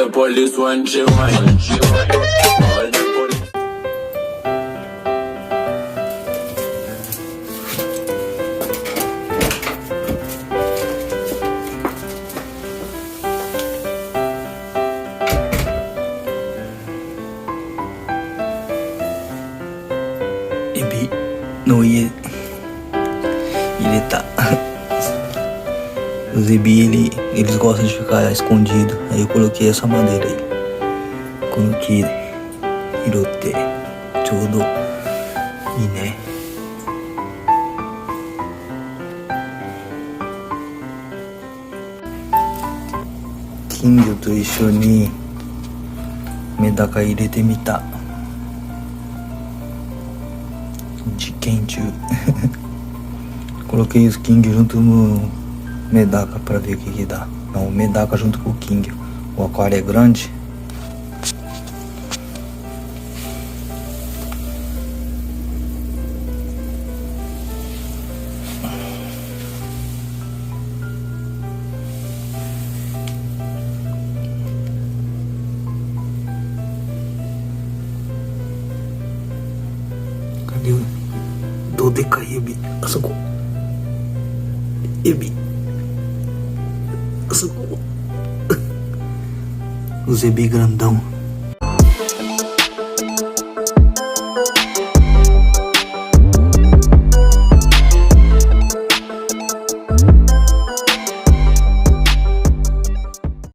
the police when she whine. Call the police.エビの家入れた. Os ebi, eles gostam de ficar escondido. Aí eu coloquei essa madeira aí. Coloquei hirote. Chodo ii ne. Kingyo to issho ni medaka irete mita. Jiken chu. Coloquei os King junto no Medaka pra ver o que dá. Não, o Medaka junto com o King. O aquário é grande. Cadê o Dodekai Ebi? Asoko. Ebi. Os ebi grandão.